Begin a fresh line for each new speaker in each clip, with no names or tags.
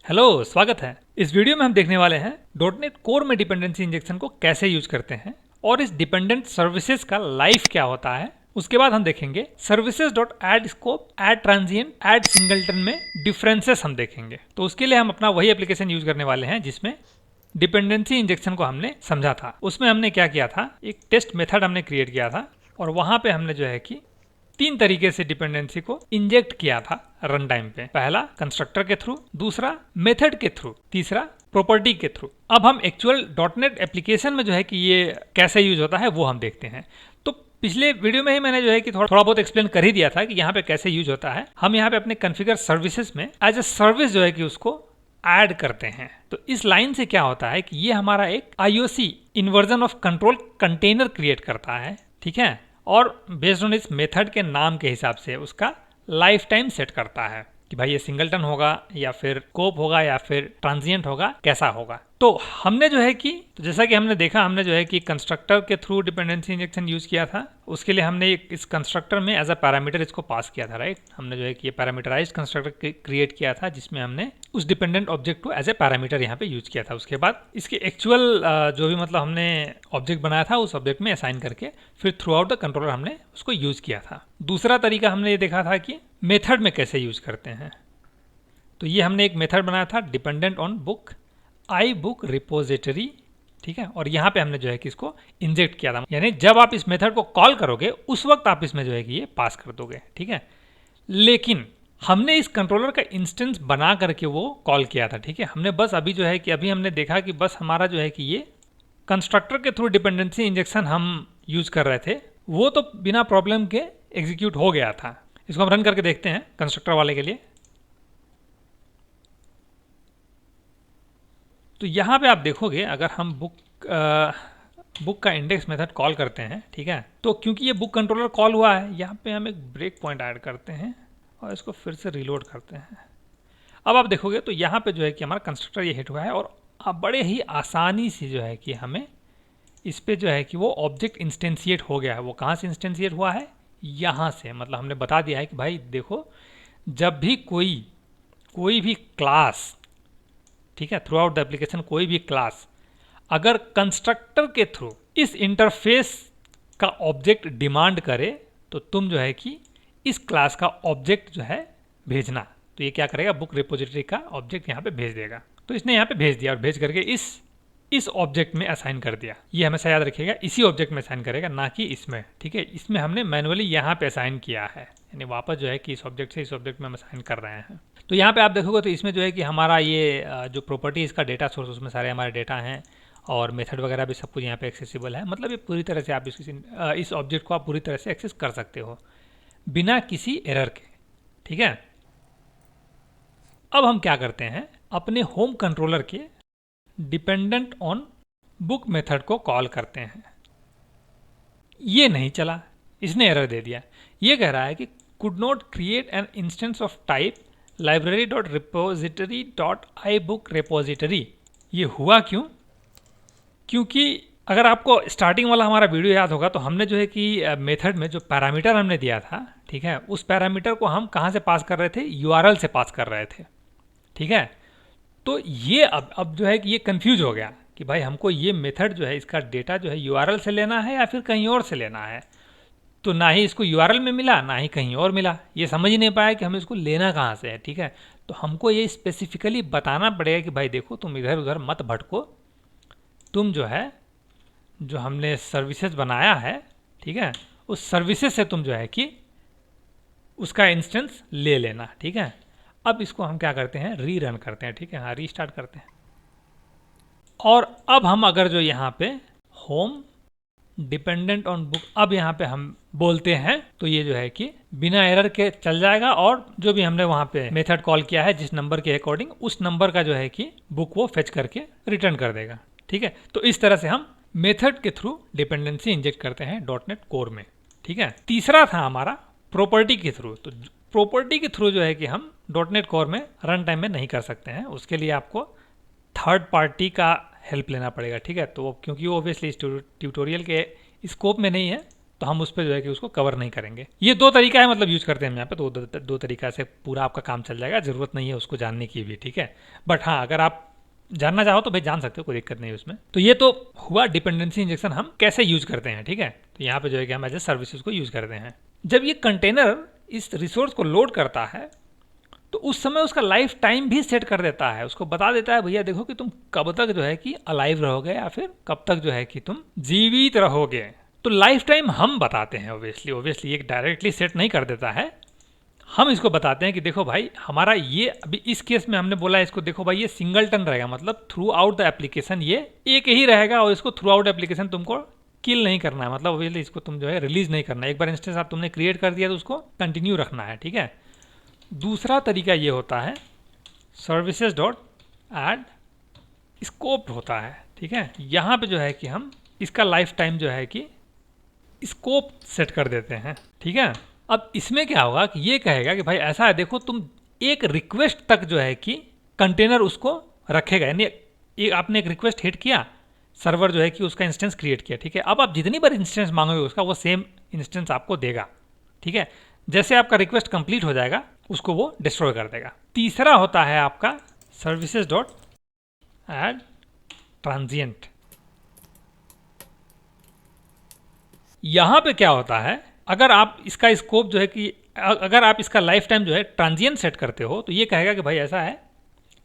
Hello, स्वागत है। इस वीडियो में हम देखने वाले हैं डॉटनेट कोर में डिपेंडेंसी इंजेक्शन को कैसे यूज करते हैं और इस डिपेंडेंट सर्विसेज का लाइफ क्या होता है। उसके बाद हम देखेंगे services dot add scope, add transient, add singleton में डिफरेंसेस हम देखेंगे। तो उसके लिए हम अपना वही एप्लीकेशन यूज करने वाले हैं जिसमें डिपेंडेंसी इंजेक्शन को हमने समझा था। उसमें हमने क्या किया था, एक टेस्ट मेथड हमने क्रिएट किया था और वहां पे हमने जो है कि 3 तरीके से डिपेंडेंसी को इंजेक्ट किया था रन टाइम पे। पहला कंस्ट्रक्टर के थ्रू, दूसरा मेथड के थ्रू, तीसरा प्रॉपर्टी के थ्रू। अब हम एक्चुअल डॉटनेट एप्लीकेशन में जो है कि ये कैसे यूज होता है वो हम देखते हैं। तो पिछले वीडियो में ही मैंने जो है कि थोड़ा बहुत एक्सप्लेन कर ही दिया था कि यहाँ पे कैसे यूज होता है। हम यहाँ पे अपने कॉन्फ़िगर सर्विसेज में एज ए सर्विस जो है कि उसको ऐड करते हैं। तो इस लाइन से क्या होता है कि ये हमारा एक IOC inversion of control container create करता है, ठीक है, और बेस्ड ऑन इस मेथड के नाम के हिसाब से उसका लाइफ टाइम सेट करता है कि भाई ये सिंगलटन होगा या फिर कोप होगा या फिर ट्रांजिएंट होगा, कैसा होगा। तो हमने जो है कि जैसा कि हमने देखा, हमने जो है कि कंस्ट्रक्टर के थ्रू डिपेंडेंसी इंजेक्शन यूज किया था। उसके लिए हमने इस कंस्ट्रक्टर में एज अ पैरामीटर इसको पास किया था, राइट। हमने जो है कि ये पैरामीटराइज्ड कंस्ट्रक्टर क्रिएट किया था जिसमें हमने उस डिपेंडेंट ऑब्जेक्ट को एज ए पैरामीटर यहाँ पे यूज किया था। उसके बाद इसके एक्चुअल जो भी मतलब हमने ऑब्जेक्ट बनाया था उस ऑब्जेक्ट में असाइन करके फिर थ्रू आउट द कंट्रोलर हमने उसको यूज किया था। दूसरा तरीका हमने ये देखा था कि मेथड में कैसे यूज करते हैं। तो ये हमने एक मेथड बनाया था dependent on book I book repository, ठीक है, और यहाँ पे हमने जो है कि इसको इंजेक्ट किया था। यानी जब आप इस मेथड को कॉल करोगे उस वक्त आप इसमें जो है कि ये पास कर दोगे, ठीक है। लेकिन हमने इस कंट्रोलर का इंस्टेंस बना करके वो कॉल किया था, ठीक है। हमने बस अभी जो है कि अभी हमने देखा कि बस हमारा जो है कि ये कंस्ट्रक्टर के थ्रू डिपेंडेंसी इंजेक्शन हम यूज कर रहे थे, वो तो बिना प्रॉब्लम के एग्जीक्यूट हो गया था। इसको हम रन करके देखते हैं कंस्ट्रक्टर वाले के लिए। तो यहाँ पे आप देखोगे अगर हम बुक का इंडेक्स मेथड कॉल करते हैं, ठीक है, तो क्योंकि ये बुक कंट्रोलर कॉल हुआ है, यहाँ पे हम एक ब्रेक पॉइंट ऐड करते हैं और इसको फिर से रीलोड करते हैं। अब आप देखोगे तो यहाँ पे जो है कि हमारा कंस्ट्रक्टर ये हिट हुआ है और अब बड़े ही आसानी से जो है कि हमें इस पे जो है कि वो ऑब्जेक्ट इंस्टेंशिएट हो गया है। वो कहाँ से इंस्टेंशिएट हुआ है, यहाँ से। मतलब हमने बता दिया है कि भाई देखो, जब भी कोई भी क्लास, ठीक है, थ्रू आउट द एप्लीकेशन कोई भी क्लास अगर कंस्ट्रक्टर के थ्रू इस इंटरफेस का ऑब्जेक्ट डिमांड करे तो तुम जो है कि इस क्लास का ऑब्जेक्ट जो है भेजना। तो ये क्या करेगा, बुक रिपोजिटरी का ऑब्जेक्ट यहाँ पे भेज देगा। तो इसने यहाँ पे भेज दिया और भेज करके इस ऑब्जेक्ट में असाइन कर दिया। ये हमेशा याद रखिएगा, इसी ऑब्जेक्ट में असाइन करेगा, ना कि इसमें, ठीक है। इसमें हमने मैनुअली यहाँ पे असाइन किया है, यानी वापस जो है कि इस ऑब्जेक्ट से इस ऑब्जेक्ट में हम असाइन कर रहे हैं। तो यहाँ पे आप देखोगे तो इसमें जो है कि हमारा ये जो प्रॉपर्टी इसका डेटा सोर्स, उसमें सारे हमारे डेटा हैं और मेथड वगैरह भी सब कुछ यहाँ पे एक्सेसिबल है। मतलब ये पूरी तरह से आप इस ऑब्जेक्ट को आप पूरी तरह से एक्सेस कर सकते हो बिना किसी एरर के, ठीक है। अब हम क्या करते हैं, अपने होम कंट्रोलर के डिपेंडेंट ऑन बुक मेथड को कॉल करते हैं। ये नहीं चला, इसने एरर दे दिया। ये कह रहा है कि could not create an instance of type library.repository.ibook repository। ये हुआ क्यों? क्योंकि अगर आपको स्टार्टिंग वाला हमारा वीडियो याद होगा तो हमने जो है कि मेथड में जो पैरामीटर हमने दिया था, ठीक है, उस पैरामीटर को हम कहाँ से पास कर रहे थे, URL से पास कर रहे थे, ठीक है। तो ये अब जो है कि ये कंफ्यूज हो गया कि भाई हमको ये मेथड जो है इसका डेटा जो है URL से लेना है या फिर कहीं और से लेना है। तो ना ही इसको URL में मिला ना ही कहीं और मिला, ये समझ ही नहीं पाया कि हमें इसको लेना कहाँ से है, ठीक है। तो हमको ये स्पेसिफिकली बताना पड़ेगा कि भाई देखो, तुम इधर उधर मत भटको, तुम जो है जो हमने सर्विसेज बनाया है, ठीक है, उस सर्विसेज से तुम जो है कि उसका इंस्टेंस ले लेना, ठीक है। अब इसको हम क्या करते हैं, रीरन करते हैं, ठीक है, हाँ, रीस्टार्ट करते हैं। और अब हम अगर जो यहाँ पे होम डिपेंडेंट ऑन बुक अब यहाँ पे हम बोलते हैं तो ये जो है कि बिना एरर के चल जाएगा और जो भी हमने वहाँ पे मेथड कॉल किया है जिस नंबर के अकॉर्डिंग, उस नंबर का जो है कि बुक वो फेच करके रिटर्न कर देगा, ठीक है। तो इस तरह से हम मेथड के थ्रू डिपेंडेंसी इंजेक्ट करते हैं डॉटनेट कोर में, ठीक है। तीसरा था हमारा प्रॉपर्टी के थ्रू। तो प्रॉपर्टी के थ्रू जो है कि हम डॉटनेट कोर में रन टाइम में नहीं कर सकते हैं, उसके लिए आपको थर्ड पार्टी का हेल्प लेना पड़ेगा, ठीक है। तो क्योंकि वो ऑब्वियसली इस ट्यूटोरियल के स्कोप में नहीं है, तो हम उस पर जो है कि उसको कवर नहीं करेंगे। ये दो तरीका है, मतलब यूज करते हैं हम यहाँ पे, तो दो तरीका से पूरा आपका काम चल जाएगा, ज़रूरत नहीं है उसको जानने की भी, ठीक है। बट हाँ, अगर आप जानना चाहो तो भाई जान सकते हो, कोई दिक्कत नहीं है उसमें। तो ये तो हुआ डिपेंडेंसी इंजेक्शन हम कैसे यूज करते हैं, ठीक है। तो यहाँ पे जो है कि हम एज ए सर्विसेज को यूज करते हैं। जब ये कंटेनर इस रिसोर्स को लोड करता है तो उस समय उसका लाइफ टाइम भी सेट कर देता है, उसको बता देता है भैया देखो कि तुम कब तक जो है कि अलाइव रहोगे या फिर कब तक जो है कि तुम जीवित रहोगे। तो लाइफ टाइम हम बताते हैं, ओबियसली ये डायरेक्टली सेट नहीं कर देता है, हम इसको बताते हैं कि देखो भाई हमारा ये अभी इस केस में हमने बोला इसको, देखो भाई ये सिंगलटन रहेगा, मतलब थ्रू आउट द एप्लीकेशन ये एक ही रहेगा और इसको थ्रू आउट एप्लीकेशन तुमको किल नहीं करना है, मतलब ओबियसली इसको तुम जो है रिलीज नहीं करना है। एक बार इंस्टेंस आप तुमने क्रिएट कर दिया तो उसको कंटिन्यू रखना है, ठीक है। दूसरा तरीका ये होता है सर्विसेज डॉट एड स्कोप होता है, ठीक है। यहाँ पे जो है कि हम इसका लाइफ टाइम जो है कि स्कोप सेट कर देते हैं, ठीक है। अब इसमें क्या होगा कि ये कहेगा कि भाई ऐसा है, देखो तुम एक रिक्वेस्ट तक जो है कि कंटेनर उसको रखेगा, यानी एक आपने एक रिक्वेस्ट हिट किया, सर्वर जो है कि उसका इंस्टेंस क्रिएट किया, ठीक है। अब आप जितनी बार इंस्टेंस मांगोगे उसका वो सेम इंस्टेंस आपको देगा, ठीक है। जैसे आपका रिक्वेस्ट कंप्लीट हो जाएगा उसको वो डिस्ट्रॉय कर देगा। तीसरा होता है आपका सर्विसेज डॉट एड ट्रांजिएंट। यहाँ पे क्या होता है, अगर आप इसका स्कोप जो है कि अगर आप इसका लाइफ टाइम जो है ट्रांजिएंट सेट करते हो तो ये कहेगा कि भाई ऐसा है,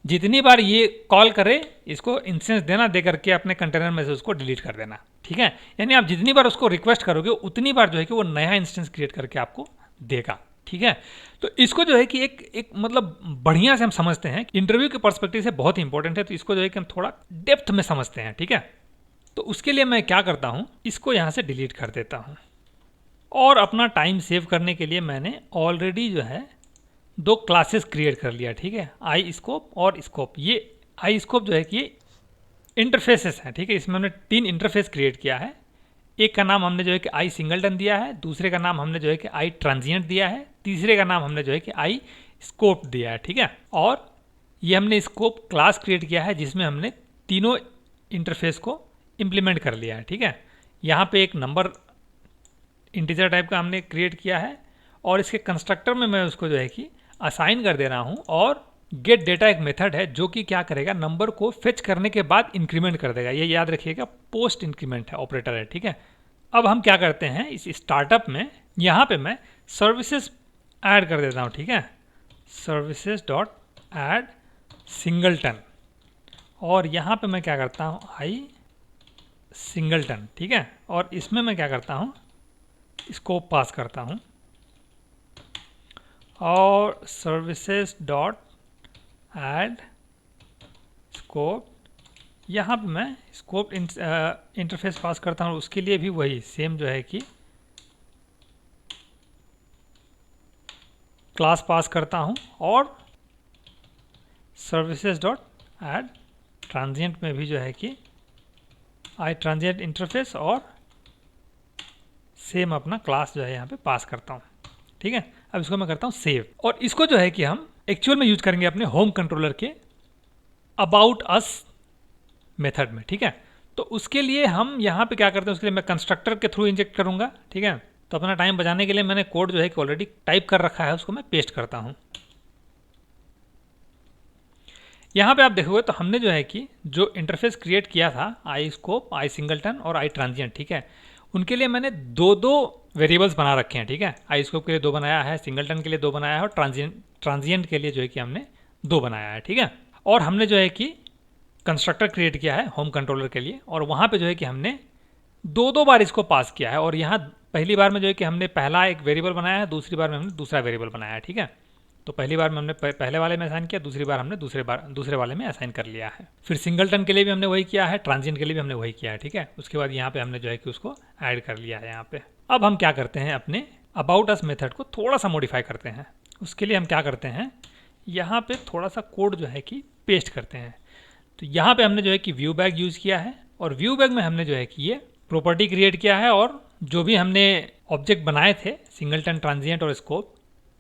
जितनी बार ये कॉल करे इसको इंस्टेंस देना, दे करके अपने कंटेनर में से उसको डिलीट कर देना, ठीक है। यानी आप जितनी बार उसको रिक्वेस्ट करोगे उतनी बार जो है कि वो नया इंस्टेंस क्रिएट करके आपको देगा, ठीक है। तो इसको जो है कि एक मतलब बढ़िया से हम समझते हैं, इंटरव्यू के पर्सपेक्टिव से बहुत इंपॉर्टेंट है, तो इसको जो है कि हम थोड़ा डेप्थ में समझते हैं, ठीक है। तो उसके लिए मैं क्या करता हूँ, इसको यहाँ से डिलीट कर देता हूँ और अपना टाइम सेव करने के लिए मैंने ऑलरेडी जो है दो क्लासेस क्रिएट कर लिया, ठीक है, आई स्कोप और स्कोप। ये आई स्कोप जो है कि ये इंटरफेसेस हैं, ठीक है। इसमें हमने 3 इंटरफेस क्रिएट किया है। एक का नाम हमने जो है कि आई सिंगलटन दिया है, दूसरे का नाम हमने जो है कि आई ट्रांजिएंट दिया है, तीसरे का नाम हमने जो है कि आई स्कोप दिया है, ठीक है। और ये हमने स्कोप क्लास क्रिएट किया है जिसमें हमने तीनों इंटरफेस को इम्प्लीमेंट कर लिया है, ठीक है। यहाँ पे एक नंबर इंटीजर टाइप का हमने क्रिएट किया है और इसके कंस्ट्रक्टर में मैं उसको जो है कि असाइन कर दे रहा हूँ, और गेट डेटा एक मेथड है जो कि क्या करेगा, नंबर को फेच करने के बाद इंक्रीमेंट कर देगा। ये याद रखिएगा, पोस्ट इंक्रीमेंट है, ऑपरेटर है, ठीक है। अब हम क्या करते हैं, इस स्टार्टअप में यहाँ पे मैं सर्विसेज ऐड कर देता हूँ, ठीक है, सर्विसेज डॉट ऐड सिंगलटन, और यहाँ पे मैं क्या करता हूँ आई सिंगलटन, ठीक है। और इसमें मैं क्या करता हूँ, स्कोप पास करता हूँ और सर्विसेज डॉट ऐड स्कोप, यहाँ पे मैं स्कोप इंटरफेस पास करता हूँ। उसके लिए भी वही सेम जो है कि क्लास पास करता हूँ और सर्विसेज डॉट ऐड ट्रांजिएंट में भी जो है कि आई ट्रांजिएंट इंटरफेस और सेम अपना क्लास जो है यहाँ पे पास करता हूँ, ठीक है। अब इसको मैं करता हूँ सेव, और इसको जो है कि हम एक्चुअल में यूज करेंगे अपने होम कंट्रोलर के अबाउट अस मेथड में, ठीक है। तो उसके लिए हम यहाँ पे क्या करते हैं, उसके लिए मैं कंस्ट्रक्टर के थ्रू इंजेक्ट करूँगा, ठीक है। तो अपना टाइम बचाने के लिए मैंने कोड जो है कि ऑलरेडी टाइप कर रखा है, उसको मैं पेस्ट करता हूँ। यहाँ पे आप देखोगे तो हमने जो है कि जो इंटरफेस क्रिएट किया था, आई स्कोप, आई सिंगलटन और आई ट्रांजिएंट, ठीक है, उनके लिए मैंने दो वेरिएबल्स बना रखे हैं, ठीक है। आई स्कोप के लिए 2 बनाया है, सिंगलटन के लिए 2 बनाया है और ट्रांजिएंट के लिए जो है कि हमने 2 बनाया है, ठीक है। और हमने जो है कि कंस्ट्रक्टर क्रिएट किया है होम कंट्रोलर के लिए, और वहाँ पे जो है कि हमने 2 बार इसको पास किया है। और यहाँ पहली बार में जो है कि हमने पहला एक वेरिएबल बनाया है, दूसरी बार में हमने दूसरा वेरिएबल बनाया है, ठीक है। तो पहली बार में हमने पहले वाले में असाइन किया, दूसरी बार हमने दूसरे वाले में असाइन कर लिया है। फिर सिंगलटन के लिए भी हमने वही किया है, ट्रांजिएंट के लिए भी हमने वही किया है, ठीक है। उसके बाद यहाँ पे हमने जो है कि उसको ऐड कर लिया है यहाँ पे। अब हम क्या करते हैं, अपने अबाउट अस मेथड को थोड़ा सा मॉडिफाई करते हैं। उसके लिए हम क्या करते हैं, यहाँ पे थोड़ा सा कोड जो है कि पेस्ट करते हैं। तो यहाँ पे हमने जो है कि व्यू बैग यूज़ किया है, और व्यू बैग में हमने जो है कि ये प्रॉपर्टी क्रिएट किया है, और जो भी हमने ऑब्जेक्ट बनाए थे सिंगलटन, ट्रांजिएंट और स्कोप,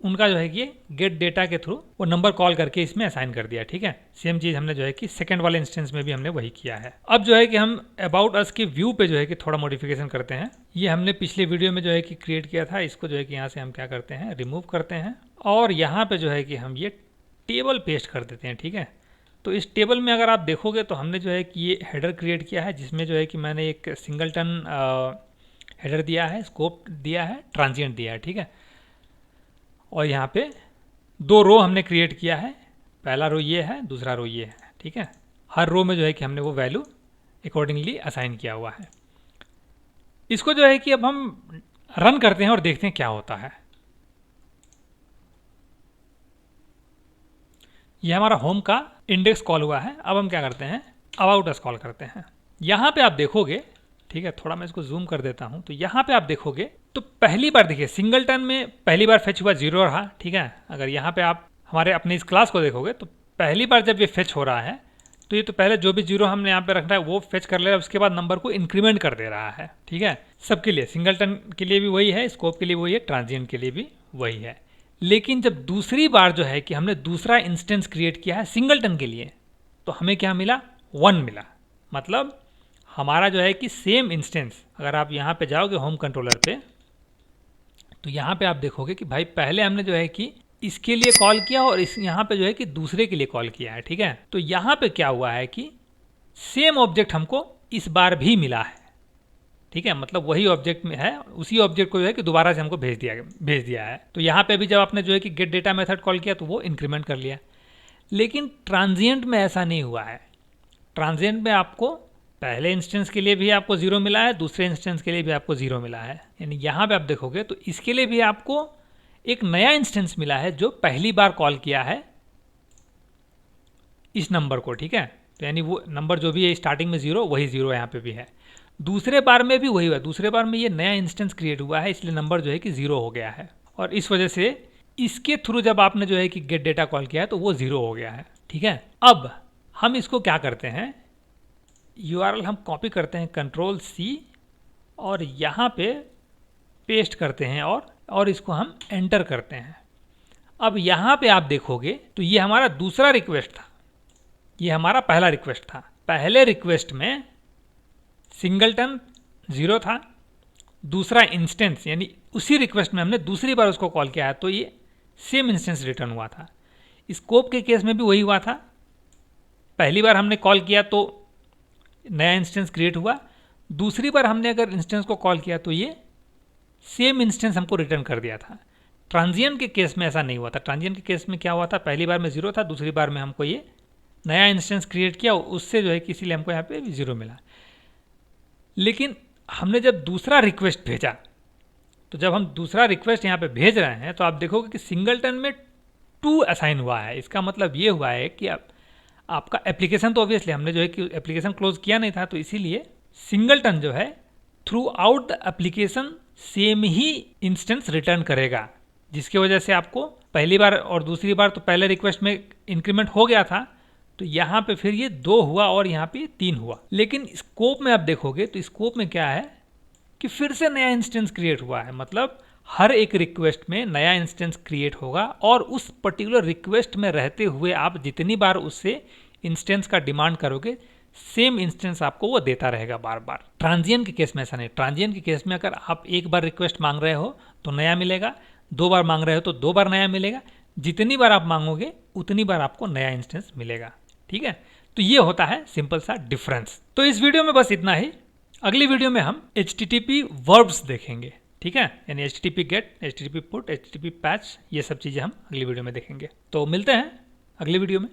उनका जो है कि गेट डेटा के थ्रू वो नंबर कॉल करके इसमें असाइन कर दिया। ठीक है, सेम चीज़ हमने जो है कि सेकंड वाले इंस्टेंस में भी हमने वही किया है। अब जो है कि हम अबाउट अस के व्यू पे जो है कि थोड़ा मॉडिफिकेशन करते हैं। ये हमने पिछले वीडियो में जो है कि क्रिएट किया था, इसको जो है कि यहाँ से हम क्या करते हैं, रिमूव करते हैं और यहाँ पे जो है कि हम ये टेबल पेस्ट कर देते हैं। ठीक है, तो इस टेबल में अगर आप देखोगे तो हमने जो है कि ये हेडर क्रिएट किया है, जिसमें जो है कि मैंने एक सिंगलटन हेडर दिया है, स्कोप दिया है, ट्रांजिएंट दिया है। ठीक है, और यहाँ पे 2 रो हमने क्रिएट किया है, पहला रो ये है, दूसरा रो ये है। ठीक है, हर रो में जो है कि हमने वो वैल्यू अकॉर्डिंगली असाइन किया हुआ है। इसको जो है कि अब हम रन करते हैं और देखते हैं क्या होता है। ये हमारा होम का इंडेक्स कॉल हुआ है। अब हम क्या करते हैं, अबाउट अस कॉल करते हैं। यहाँ पे आप देखोगे, ठीक है, थोड़ा मैं इसको जूम कर देता हूँ, तो यहाँ पे आप देखोगे तो पहली बार देखिए सिंगलटन में पहली बार फेच हुआ 0 रहा। ठीक है, अगर यहाँ पे आप हमारे अपने इस क्लास को देखोगे तो पहली बार जब ये फेच हो रहा है तो ये तो पहले जो भी 0 हमने यहाँ पे रखना है वो फेच कर ले रहा है, उसके बाद नंबर को इंक्रीमेंट कर दे रहा है। ठीक है, सबके लिए, सिंगलटन के लिए भी वही है, स्कोप के लिए वही है, ट्रांजिएंट के लिए भी वही है। लेकिन जब दूसरी बार जो है कि हमने दूसरा इंस्टेंस क्रिएट किया है सिंगलटन के लिए, तो हमें क्या मिला, 1 मिला। मतलब हमारा जो है कि सेम इंस्टेंस, अगर आप यहाँ पे जाओगे होम कंट्रोलर पे, तो यहाँ पे आप देखोगे कि भाई पहले हमने जो है कि इसके लिए कॉल किया और इस यहाँ पे जो है कि दूसरे के लिए कॉल किया है। ठीक है, तो यहाँ पे क्या हुआ है कि सेम ऑब्जेक्ट हमको इस बार भी मिला है। ठीक है, मतलब वही ऑब्जेक्ट में है, उसी ऑब्जेक्ट को जो है कि दोबारा से हमको भेज दिया है। तो यहाँ पे भी जब आपने जो है कि गेट डेटा मेथड कॉल किया तो वो इंक्रीमेंट कर लिया। लेकिन ट्रांजिएंट में ऐसा नहीं हुआ है। ट्रांजिएंट में आपको पहले इंस्टेंस के लिए भी आपको 0 मिला है, दूसरे इंस्टेंस के लिए भी आपको 0 मिला है। यानी यहाँ पे आप देखोगे तो इसके लिए भी आपको एक नया इंस्टेंस मिला है जो पहली बार कॉल किया है इस नंबर को। ठीक है, तो यानी वो नंबर जो भी है स्टार्टिंग में 0, वही 0 यहाँ पे भी है। दूसरे बार में भी वही हुआ, दूसरे बार में ये नया इंस्टेंस क्रिएट हुआ है, इसलिए नंबर जो है कि 0 हो गया है। और इस वजह से इसके थ्रू जब आपने जो है कि गेट डेटा कॉल किया है तो वो 0 हो गया है। ठीक है, अब हम इसको क्या करते हैं, URL हम कॉपी करते हैं Ctrl+C और यहाँ पे पेस्ट करते हैं और इसको हम एंटर करते हैं। अब यहाँ पे आप देखोगे तो ये हमारा दूसरा रिक्वेस्ट था, ये हमारा पहला रिक्वेस्ट था। पहले रिक्वेस्ट में सिंगलटन 0 था, दूसरा इंस्टेंस यानी उसी रिक्वेस्ट में हमने दूसरी बार उसको कॉल किया है तो ये सेम इंस्टेंस रिटर्न हुआ था। स्कोप के केस में भी वही हुआ था, पहली बार हमने कॉल किया तो नया इंस्टेंस क्रिएट हुआ, दूसरी बार हमने अगर इंस्टेंस को कॉल किया तो ये सेम इंस्टेंस हमको रिटर्न कर दिया था। ट्रांजिएंट के केस में ऐसा नहीं हुआ था। ट्रांजिएंट के केस में क्या हुआ था, पहली बार में 0 था, दूसरी बार में हमको ये नया इंस्टेंस क्रिएट किया, उससे जो है कि इसीलिए हमको यहाँ पे 0 मिला। लेकिन हमने जब दूसरा रिक्वेस्ट भेजा, तो जब हम दूसरा रिक्वेस्ट यहाँ पे भेज रहे हैं तो आप देखोगे कि सिंगलटन में 2 असाइन हुआ है। इसका मतलब ये हुआ है कि आपका एप्लीकेशन तो ऑब्वियसली हमने जो है कि एप्लीकेशन क्लोज किया नहीं था, तो इसीलिए सिंगलटन जो है through out the application same he instance return करेगा, जिसकी वजह से आपको पहली बार और दूसरी बार तो पहले रिक्वेस्ट में इंक्रीमेंट हो गया था, तो यहाँ पे फिर ये 2 हुआ और यहाँ पे 3 हुआ। लेकिन स्कोप में आप देखोगे तो स्कोप में क्या है कि फिर से नया इंस्टेंस क्रिएट हुआ है। मतलब हर एक रिक्वेस्ट में नया इंस्टेंस क्रिएट होगा और उस पर्टिकुलर रिक्वेस्ट में रहते हुए आप जितनी बार उससे इंस्टेंस का डिमांड करोगे सेम इंस्टेंस आपको वो देता रहेगा बार बार। ट्रांजिएंट के केस में ऐसा नहीं। ट्रांजिएंट के केस में अगर आप एक बार रिक्वेस्ट मांग रहे हो तो नया मिलेगा, 2 बार मांग रहे हो तो 2 बार नया मिलेगा, जितनी बार आप मांगोगे उतनी बार आपको नया इंस्टेंस मिलेगा। ठीक है, तो ये होता है सिंपल सा डिफरेंस। तो इस वीडियो में बस इतना ही। अगली वीडियो में हम HTTP वर्ब्स देखेंगे। ठीक है, यानी HTTP get, HTTP put, HTTP patch, ये सब चीज़ें हम अगली वीडियो में देखेंगे। तो मिलते हैं अगली वीडियो में।